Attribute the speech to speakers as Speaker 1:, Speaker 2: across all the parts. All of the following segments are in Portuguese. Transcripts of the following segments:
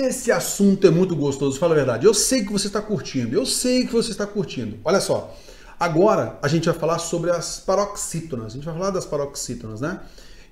Speaker 1: Esse assunto é muito gostoso, fala a verdade. Eu sei que você está curtindo, eu sei que você está curtindo. Olha só, agora a gente vai falar sobre as paroxítonas. A gente vai falar das paroxítonas, né?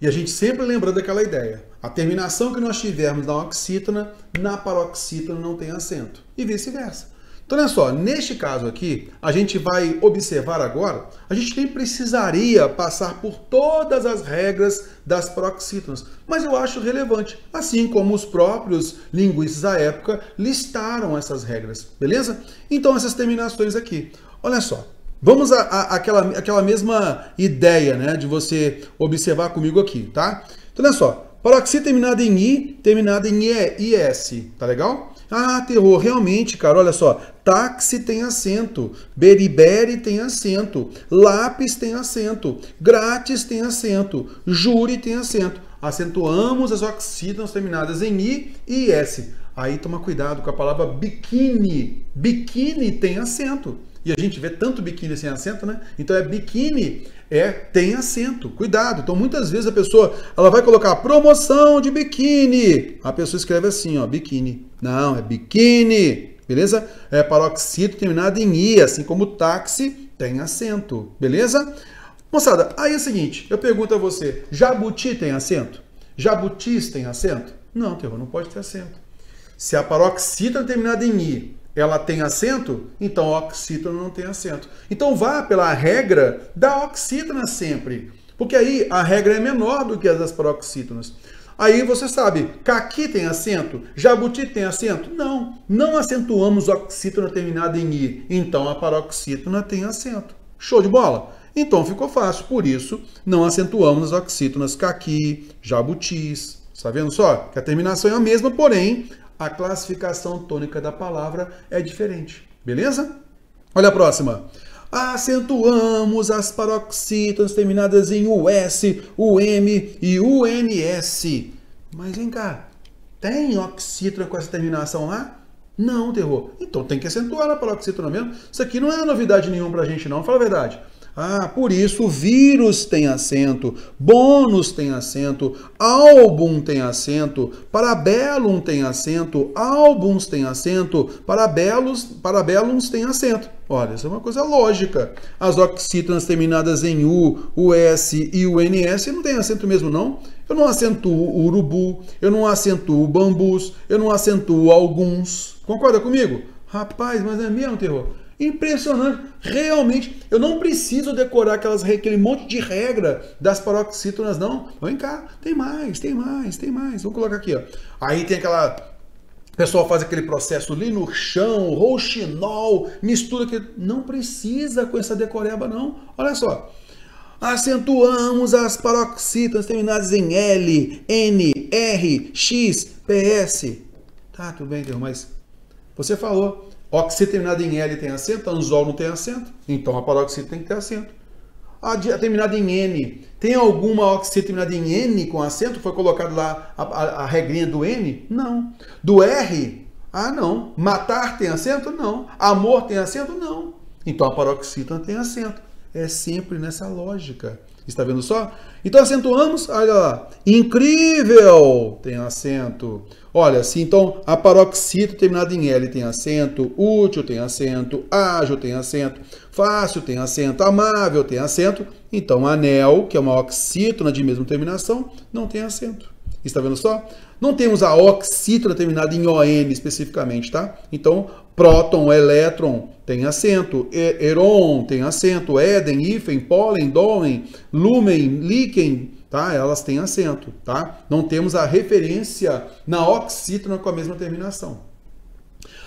Speaker 1: E a gente sempre lembrando daquela ideia. A terminação que nós tivermos na oxítona, na paroxítona não tem acento. E vice-versa. Então, olha só, neste caso aqui, a gente vai observar agora, a gente nem precisaria passar por todas as regras das paroxítonas, mas eu acho relevante, assim como os próprios linguistas da época listaram essas regras, beleza? Então, essas terminações aqui, olha só, vamos àquela mesma ideia, né, de você observar comigo aqui, tá? Então, olha só, paroxítona terminada em I, terminada em IS, tá legal? Ah, terror, realmente, cara, olha só, táxi tem acento, beriberi tem acento, lápis tem acento, grátis tem acento, júri tem acento. Acentuamos as oxítonas terminadas em I e S. Aí toma cuidado com a palavra biquíni. Biquíni tem acento. E a gente vê tanto biquíni sem acento, né? Então é biquíni, tem acento. Cuidado. Então muitas vezes a pessoa, ela vai colocar promoção de biquíni. A pessoa escreve assim, ó, biquíni. Não, é biquíni. Beleza? É paroxítona terminada em I, assim como táxi tem acento. Beleza? Moçada, aí é o seguinte, eu pergunto a você, jabuti tem acento? Jabutis tem acento? Não, terror, não pode ter acento. Se a paroxítona terminada em I, ela tem acento, então a oxítona não tem acento. Então vá pela regra da oxítona sempre, porque aí a regra é menor do que as das paroxítonas. Aí você sabe, caqui tem acento? Jabuti tem acento? Não, não acentuamos oxítona terminada em I, então a paroxítona tem acento. Show de bola? Então ficou fácil, por isso não acentuamos as oxítonas caqui, jabutis. Está vendo só? Que a terminação é a mesma, porém a classificação tônica da palavra é diferente. Beleza? Olha a próxima. Acentuamos as paroxítonas terminadas em US, UM e UNS. Mas vem cá, tem oxítona com essa terminação lá? Não, terror. Então tem que acentuar a paroxítona mesmo. Isso aqui não é novidade nenhuma pra gente não, fala a verdade. Ah, por isso vírus tem acento, bônus tem acento, álbum tem acento, parabellum tem acento, álbuns tem acento, parabellums tem acento. Olha, isso é uma coisa lógica. As oxítonas terminadas em U, US e UNS não tem acento mesmo, não. Eu não acentuo urubu, eu não acentuo bambus, eu não acentuo alguns. Concorda comigo? Rapaz, mas é mesmo, terror? Impressionante, realmente, eu não preciso decorar aquele monte de regra das paroxítonas, não. Vem cá, tem mais. Vou colocar aqui, ó. Aí tem aquela... O pessoal faz aquele processo ali no chão, rouxinol, mistura que não precisa com essa decoreba, não. Olha só. Acentuamos as paroxítonas terminadas em L, N, R, X, PS. Tá, tudo bem, mas você falou... Oxítona terminada em L tem acento, anzol não tem acento, então a paroxítona tem que ter acento. A terminada em N, tem alguma oxítona terminada em N com acento? Foi colocado lá a regrinha do N? Não. Do R? Ah, não. Matar tem acento? Não. Amor tem acento? Não. Então a paroxítona tem acento. É sempre nessa lógica. Está vendo só? Então acentuamos, olha lá. Incrível tem acento. Olha, se então a paroxítona terminada em L tem acento, útil tem acento, ágil tem acento, fácil tem acento, amável tem acento, então anel, que é uma oxítona de mesma terminação, não tem acento. Está vendo só? Não temos a oxítona terminada em ON especificamente, tá? Então, próton, elétron tem acento, heron tem acento, éden, hífen, pólen, dólen, lumen, líquen, tá? Elas têm acento, tá? Não temos a referência na oxítona com a mesma terminação.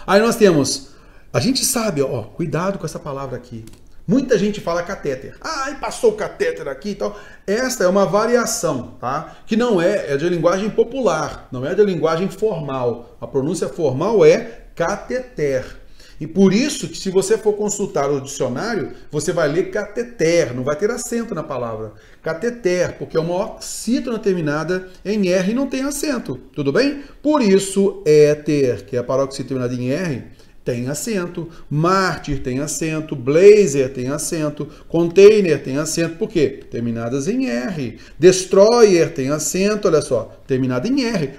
Speaker 1: Aí nós temos, a gente sabe, ó, cuidado com essa palavra aqui. Muita gente fala catéter. Ah, passou o catéter aqui e tal. Essa é uma variação, tá? Que não é de linguagem popular, não é de linguagem formal. A pronúncia formal é cateter. E por isso que se você for consultar o dicionário, você vai ler cateter, não vai ter acento na palavra. Cateter, porque é uma oxítona terminada em R e não tem acento, tudo bem? Por isso, éter, que é a paroxítona terminada em R, tem acento. Mártir tem acento. Blazer tem acento. Container tem acento. Por quê? Terminadas em R. Destroyer tem acento, olha só. Terminada em R.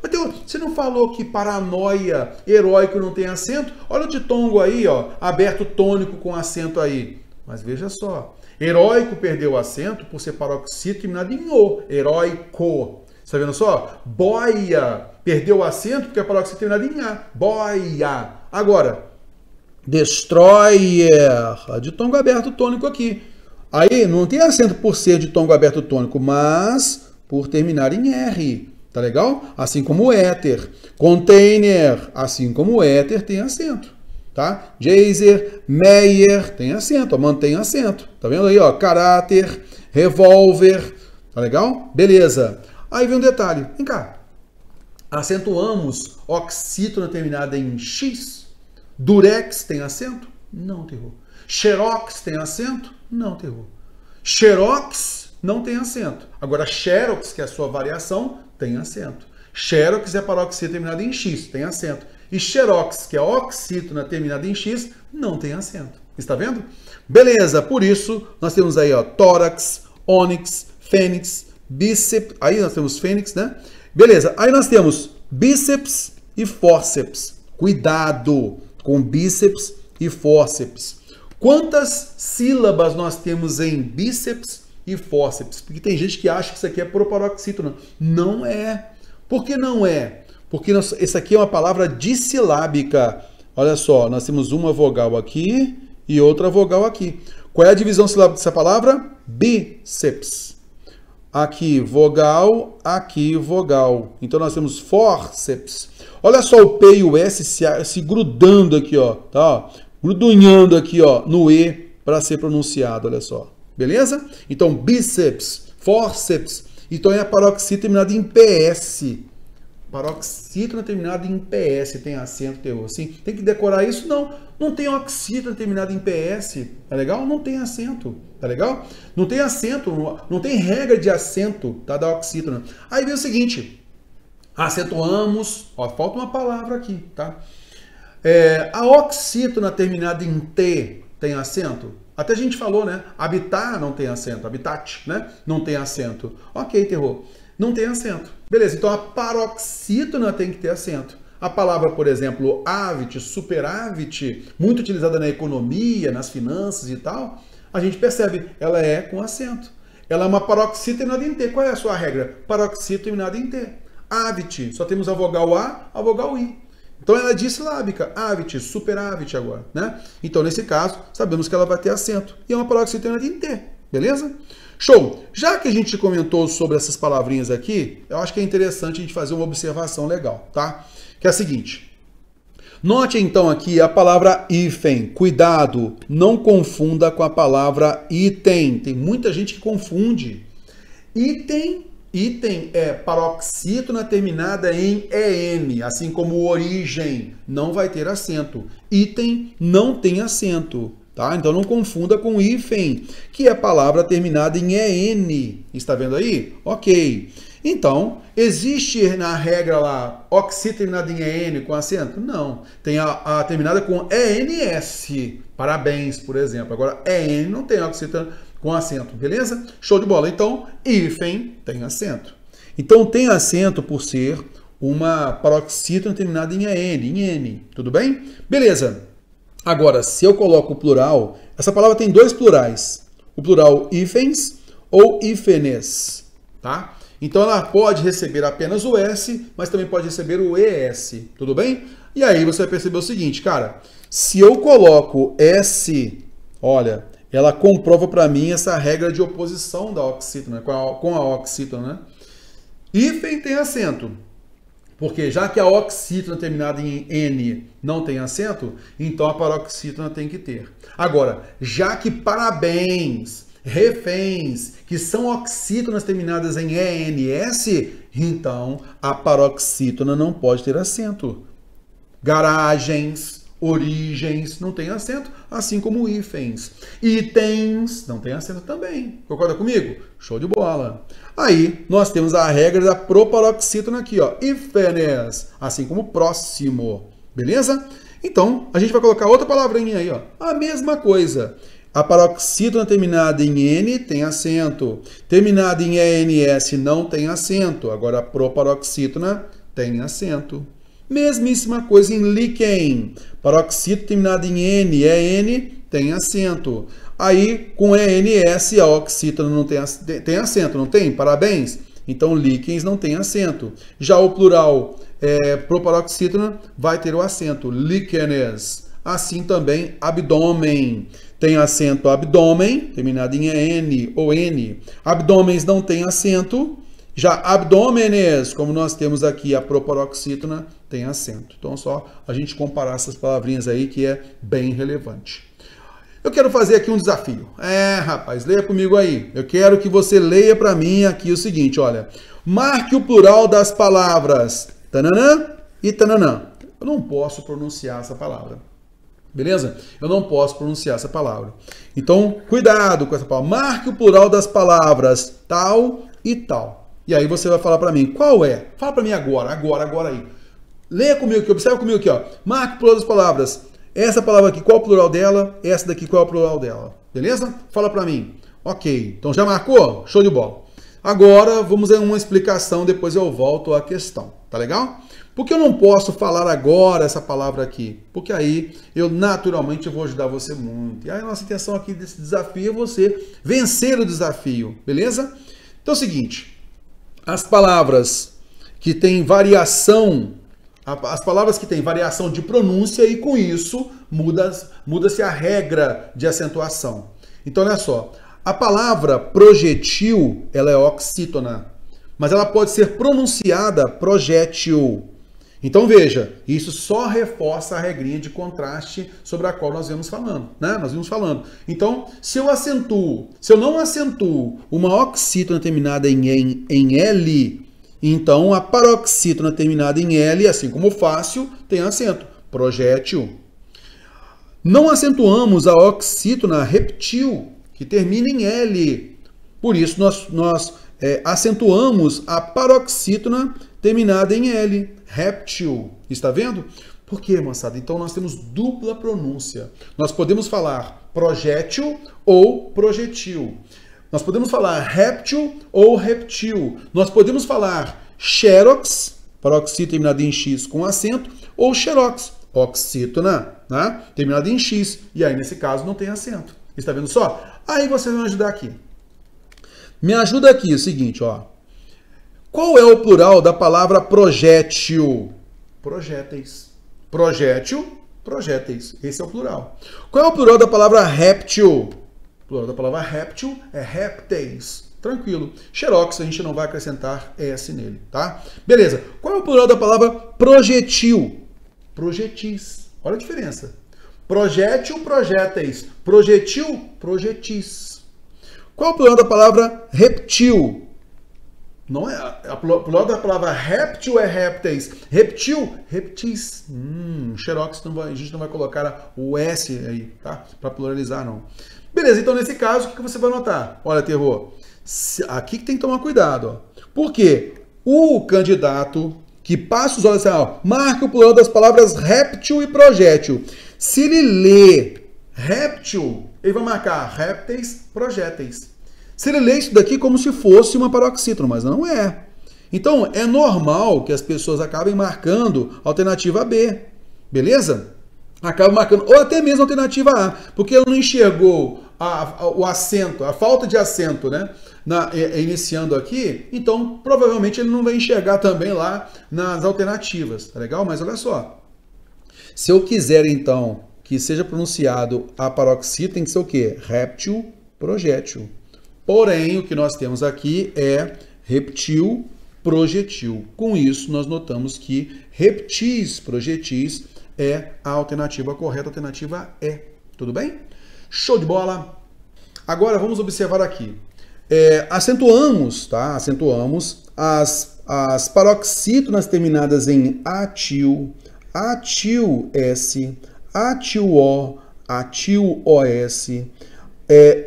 Speaker 1: Mateus, você não falou que paranoia, heróico não tem acento? Olha o ditongo aí, ó. Aberto tônico com acento aí. Mas veja só. Heróico perdeu o acento por ser paroxítona terminado em O. Heróico. Está vendo só? Boia perdeu o acento porque a paroxítona terminada em A. Boia. Agora, destroyer, de tongo aberto tônico aqui. Aí não tem acento por ser de tongo aberto tônico, mas por terminar em R. Tá legal? Assim como o éter. Container, assim como o éter, tem acento. Tá? Jazer, Meyer, tem acento, ó, mantém acento. Tá vendo aí, ó? Caráter, revólver. Tá legal? Beleza. Aí vem um detalhe. Vem cá. Acentuamos oxítona terminada em X. Durex tem acento? Não, terror. Xerox tem acento? Não, terror. Xerox não tem acento. Agora, Xerox, que é a sua variação, tem acento. Xerox é paroxítona terminada em X, tem acento. E Xerox, que é oxítona terminada em X, não tem acento. Está vendo? Beleza, por isso nós temos aí, ó, tórax, ônix, fênix, bíceps. Aí nós temos fênix, né? Beleza, aí nós temos bíceps e fórceps. Cuidado com bíceps e fórceps. Quantas sílabas nós temos em bíceps e fórceps? Porque tem gente que acha que isso aqui é proparoxítona. Não é. Por que não é? Porque essa aqui é uma palavra dissilábica. Olha só, nós temos uma vogal aqui e outra vogal aqui. Qual é a divisão silábica dessa palavra? Bíceps. Aqui vogal, aqui vogal. Então nós temos fórceps. Olha só o P e o S se grudando aqui, ó, tá? Grudunhando aqui, ó, no E para ser pronunciado, olha só. Beleza? Então bíceps, fórceps. Então é a paroxítona terminada em PS. Paroxítona terminada em PS, tem acento, terror, assim. Tem que decorar isso? Não. Não tem oxítona terminada em PS, tá legal? Não tem acento, tá legal? Não tem acento, não tem regra de acento, tá, da oxítona. Aí vem o seguinte, acentuamos, ó, falta uma palavra aqui, tá? A oxítona terminada em T tem acento? Até a gente falou, né? Habitar não tem acento, habitat, né? Não tem acento. Ok, terror. Não tem acento. Beleza, então a paroxítona tem que ter acento. A palavra, por exemplo, avit, superávit, muito utilizada na economia, nas finanças e tal, a gente percebe, ela é com acento. Ela é uma paroxítona terminada em T. Qual é a sua regra? Paroxítona terminada em T. Avit, só temos a vogal A, a vogal I. Então ela é dissilábica, avit, superávit agora, né? Então nesse caso, sabemos que ela vai ter acento. E é uma paroxítona terminada em T, beleza? Show! Já que a gente comentou sobre essas palavrinhas aqui, eu acho que é interessante a gente fazer uma observação legal, tá? Que é a seguinte. Note então aqui a palavra hífen. Cuidado, não confunda com a palavra item. Tem muita gente que confunde. Item é paroxítona terminada em EN, assim como origem, não vai ter acento. Item não tem acento. Tá? Então não confunda com hífen, que é palavra terminada em EN. Está vendo aí? Ok. Então, existe na regra lá oxítona terminada em EN com acento? Não. Tem a terminada com ENS. Parabéns, por exemplo. Agora, EN não tem oxítona com acento, beleza? Show de bola. Então, hífen tem acento. Então, tem acento por ser uma paroxítona terminada em EN, em N. Tudo bem? Beleza. Agora, se eu coloco o plural, essa palavra tem dois plurais. O plural hífens ou hífenes, tá? Então ela pode receber apenas o S, mas também pode receber o ES, tudo bem? E aí você vai perceber o seguinte, cara, se eu coloco S, olha, ela comprova para mim essa regra de oposição da oxítona, com a oxítona, né? Hífen tem acento. Porque já que a oxítona terminada em N não tem acento, então a paroxítona tem que ter. Agora, já que parabéns, reféns, que são oxítonas terminadas em ENS, então a paroxítona não pode ter acento. Garagens, origens, não tem acento, assim como hífens. Itens, não tem acento também. Concorda comigo? Show de bola. Aí, nós temos a regra da proparoxítona aqui, ó. Hífenes, assim como próximo. Beleza? Então, a gente vai colocar outra palavrinha aí, ó. A mesma coisa. A paroxítona terminada em N tem acento. Terminada em ENS não tem acento. Agora, a proparoxítona tem acento. Mesmíssima coisa em líquen. Paroxítona terminada em N, EN, tem acento. Aí, com ENS, a oxítona não tem acento, não tem? Parabéns! Então, líquens não tem acento. Já o plural proparoxítona vai ter o acento. Líquenes. Assim também, abdômen. Tem acento abdômen, terminado em EN ou N. Abdômenes não tem acento. Já abdômenes, como nós temos aqui a proparoxítona, tem acento. Então, só a gente comparar essas palavrinhas aí que é bem relevante. Eu quero fazer aqui um desafio. Rapaz, leia comigo aí. Eu quero que você leia para mim aqui o seguinte, olha. Marque o plural das palavras tananã e tananã. Eu não posso pronunciar essa palavra. Beleza? Eu não posso pronunciar essa palavra. Então, cuidado com essa palavra. Marque o plural das palavras tal e tal. E aí você vai falar para mim, qual é? Fala para mim agora aí. Leia comigo aqui, observa comigo aqui, ó. Marque o plural das palavras. Essa palavra aqui, qual é o plural dela? Essa daqui, qual é o plural dela? Beleza? Fala para mim. Ok. Então já marcou? Show de bola. Agora vamos a uma explicação, depois eu volto à questão. Tá legal? Por que eu não posso falar agora essa palavra aqui? Porque aí eu naturalmente vou ajudar você muito. E aí a nossa intenção aqui desse desafio é você vencer o desafio. Beleza? Então é o seguinte. As palavras que têm variação... As palavras que têm variação de pronúncia e com isso muda-se a regra de acentuação. Então, olha só. A palavra projetil, ela é oxítona, mas ela pode ser pronunciada projétil. Então, veja, isso só reforça a regrinha de contraste sobre a qual nós vimos falando, né? Nós vimos falando. Então, se eu não acentuo uma oxítona terminada em L, então, a paroxítona terminada em L, assim como fácil, tem acento. Projétil. Não acentuamos a oxítona reptil, que termina em L. Por isso, nós acentuamos a paroxítona terminada em L. Réptil. Está vendo? Por quê, moçada? Então, nós temos dupla pronúncia. Nós podemos falar projétil ou projetil. Nós podemos falar réptil ou reptil. Nós podemos falar xerox, paroxítona terminada em X com acento, ou xerox, oxítona, né? Terminada em X. E aí, nesse caso, não tem acento. Está vendo só? Aí você vai me ajudar aqui. Me ajuda aqui, é o seguinte, ó. Qual é o plural da palavra projétil? Projéteis. Projétil, projéteis. Esse é o plural. Qual é o plural da palavra réptil? O plural da palavra réptil é répteis. Tranquilo. Xerox, a gente não vai acrescentar S nele, tá? Beleza. Qual é o plural da palavra projetil? Projetis. Olha a diferença. Projétil, projéteis. Projetil, projetis. Qual é o plural da palavra reptil? Não é. O plural da palavra réptil é répteis. Reptil, reptis. Xerox, a gente não vai colocar o S aí, tá? Para pluralizar, não. Beleza, então nesse caso, o que você vai notar? Olha, terror. Aqui que tem que tomar cuidado. Ó. Por quê? O candidato que passa os olhos assim, ó, marca o plural das palavras réptil e projétil. Se ele lê réptil, ele vai marcar répteis, projéteis. Se ele lê isso daqui como se fosse uma paroxítona, mas não é. Então, é normal que as pessoas acabem marcando a alternativa B. Beleza? Acabam marcando, ou até mesmo a alternativa A, porque ele não enxergou o acento, a falta de acento, né? Iniciando aqui, então provavelmente ele não vai enxergar também lá nas alternativas, tá legal? Mas olha só, se eu quiser então que seja pronunciado a paroxítona, tem que ser o quê? Réptil, projétil. Porém, o que nós temos aqui é reptil, projetil. Com isso, nós notamos que reptis, projetis é a alternativa correta, a alternativa E. Tudo bem? Show de bola! Agora vamos observar aqui. Acentuamos, tá? Acentuamos as paroxítonas terminadas em atil, atil-S, atil-O, atil-OS,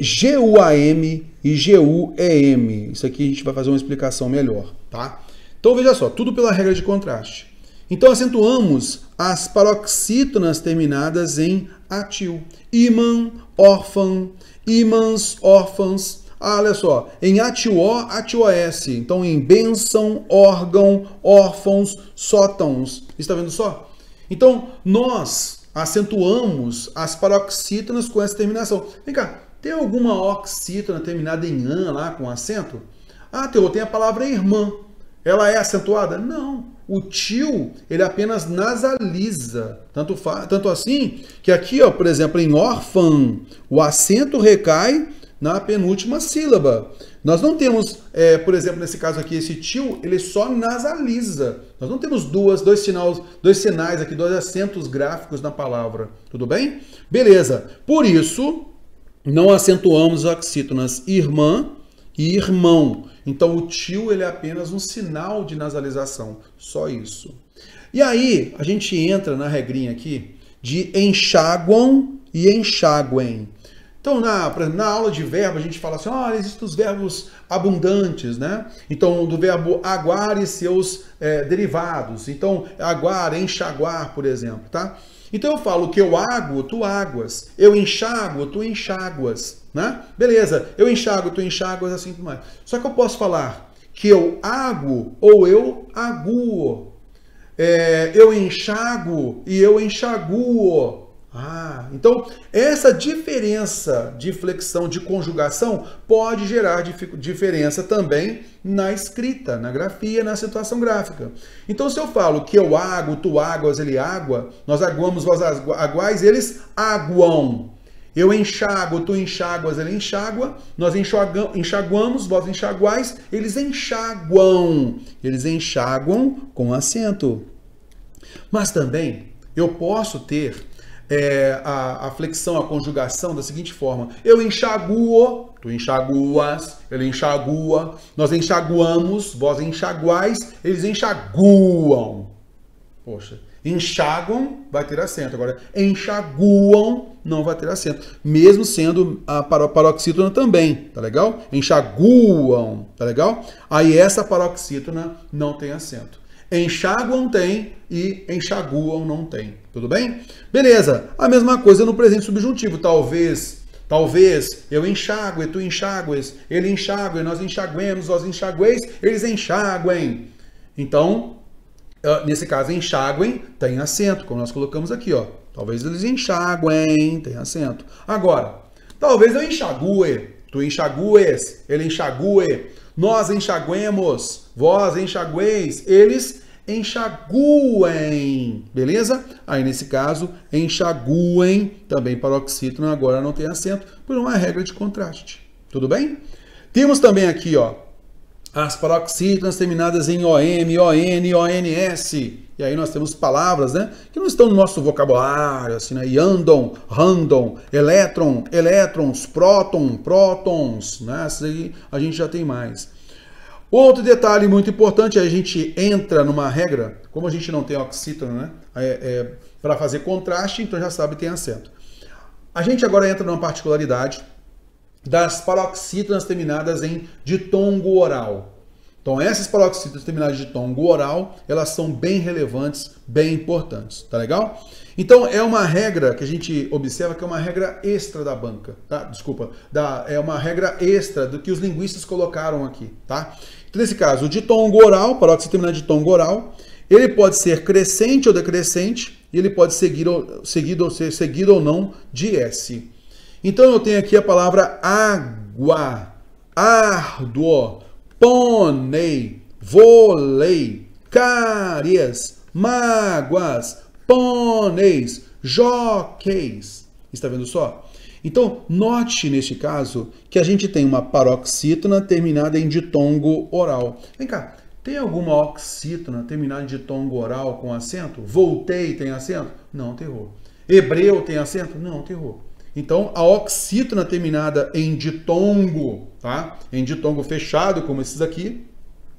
Speaker 1: GUAM e GUEM. Isso aqui a gente vai fazer uma explicação melhor, tá? Então veja só, tudo pela regra de contraste. Então acentuamos as paroxítonas terminadas em atil. Imã, órfão, ímãs, órfãs. Olha só, em atil-o, atil-os. Então em bênção, órgão, órfãos, sótãos. Está vendo só? Então nós acentuamos as paroxítonas com essa terminação. Vem cá, tem alguma oxítona terminada em an lá com acento? Ah, tem a palavra irmã. Ela é acentuada? Não. O tio, ele apenas nasaliza. Tanto assim que aqui, ó, por exemplo, em órfão, o acento recai na penúltima sílaba. Nós não temos, por exemplo, nesse caso aqui, esse tio, ele só nasaliza. Nós não temos dois sinais aqui, dois acentos gráficos na palavra. Tudo bem? Beleza. Por isso, não acentuamos as oxítonas irmã e irmão. Então, o tio, ele é apenas um sinal de nasalização. Só isso. E aí, a gente entra na regrinha aqui de enxaguam e enxaguem. Então, na aula de verbo, a gente fala assim, existem os verbos abundantes, né? Então, do verbo aguar e seus derivados. Então, aguar, enxaguar, por exemplo, tá? Então, eu falo que eu aguo, tu águas. Eu enxago, tu enxáguas, né? Beleza, eu enxago, tu enxáguas, assim tudo mais. Só que eu posso falar que eu aguo ou eu aguo. Eu enxago e eu enxaguo. Então essa diferença de flexão, de conjugação, pode gerar diferença também na escrita, na grafia, na acentuação gráfica. Então se eu falo que eu aguo, tu águas, ele água, nós aguamos, vós aguais, eles aguam. Eu enxago, tu enxáguas, ele enxágua, nós enxaguamos, vós enxaguais, eles enxaguam. Eles enxaguam com acento. Mas também eu posso ter a flexão, a conjugação da seguinte forma. Eu enxaguo, tu enxaguas, ele enxagua, nós enxaguamos, vós enxaguais, eles enxaguam. Poxa, enxaguam vai ter acento. Agora, enxaguam não vai ter acento. Mesmo sendo a paroxítona também, tá legal? Enxaguam, tá legal? Aí essa paroxítona não tem acento. Enxaguam tem e enxaguam não tem. Tudo bem? Beleza. A mesma coisa no presente subjuntivo. Talvez eu enxague, tu enxagues, ele enxague, nós enxaguemos, vós enxagueis, eles enxaguem. Então, nesse caso, enxaguem tem acento, como nós colocamos aqui, ó. Talvez eles enxaguem, tem acento. Agora, talvez eu enxague, tu enxagues, ele enxague, nós enxaguemos, vós enxagueis, eles enxaguem, beleza? Aí nesse caso, enxaguem, também paroxítona, agora não tem acento, por uma regra de contraste. Tudo bem? Temos também aqui, ó, as paroxítonas terminadas em OM, ON, ONS. E aí nós temos palavras, né, que não estão no nosso vocabulário, assim, né? Yandon, random, elétron, elétrons, próton, prótons, né? Essas aí a gente já tem mais. Outro detalhe muito importante, a gente entra numa regra, como a gente não tem oxítona, né, para fazer contraste, então já sabe que tem acento. A gente agora entra numa particularidade das paroxítonas terminadas em ditongo oral. Então essas paroxítonas terminadas de ditongo oral, elas são bem relevantes, bem importantes, tá legal? Então é uma regra que a gente observa que é uma regra extra da banca, tá? Desculpa, é uma regra extra do que os linguistas colocaram aqui, tá? Então nesse caso, o ditongo oral, paroxítona terminada de ditongo oral, ele pode ser crescente ou decrescente, e ele pode ser seguido ou não de S. Então eu tenho aqui a palavra água, árduo, pônei, vôlei, cáries, mágoas, pôneis, joqueis. Está vendo só? Então, note neste caso que a gente tem uma paroxítona terminada em ditongo oral. Vem cá, tem alguma oxítona terminada em ditongo oral com acento? Voltei tem acento? Não, tem errou. Hebreu tem acento? Não, tem errou. Então, a oxítona terminada em ditongo, tá? Em ditongo fechado, como esses aqui,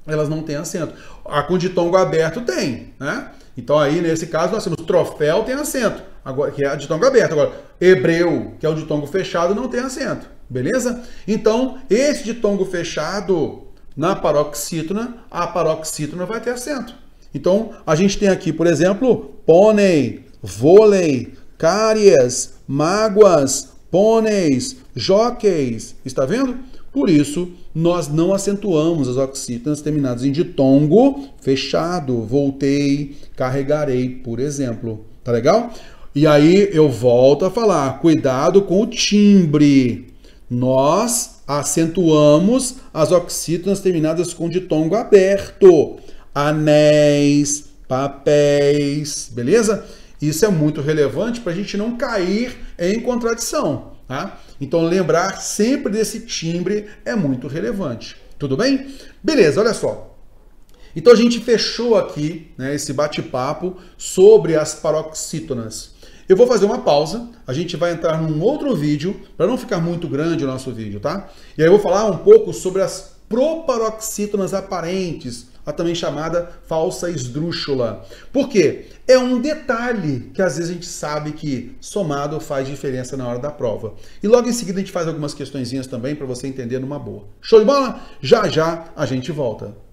Speaker 1: elas não têm acento. A com ditongo aberto tem, né? Então, aí, nesse caso, nós temos troféu tem acento, agora, que é a ditongo aberto. Agora, hebreu, que é o ditongo fechado, não tem acento, beleza? Então, esse ditongo fechado, na paroxítona, a paroxítona vai ter acento. Então, a gente tem aqui, por exemplo, pônei, vôlei, cáries, mágoas, pôneis, jockeys. Está vendo? Por isso, nós não acentuamos as oxítonas terminadas em ditongo fechado. Voltei, carregarei, por exemplo. Tá legal? E aí eu volto a falar, cuidado com o timbre. Nós acentuamos as oxítonas terminadas com ditongo aberto. Anéis, papéis, beleza? Isso é muito relevante para a gente não cair em contradição, tá? Então lembrar sempre desse timbre é muito relevante. Tudo bem? Beleza, olha só. Então a gente fechou aqui, né, esse bate-papo sobre as paroxítonas. Eu vou fazer uma pausa, a gente vai entrar num outro vídeo, para não ficar muito grande o nosso vídeo, tá? E aí eu vou falar um pouco sobre as proparoxítonas aparentes, a também chamada falsa esdrúxula. Por quê? É um detalhe que às vezes a gente sabe que somado faz diferença na hora da prova. E logo em seguida a gente faz algumas questõezinhas também para você entender numa boa. Show de bola? Já já a gente volta.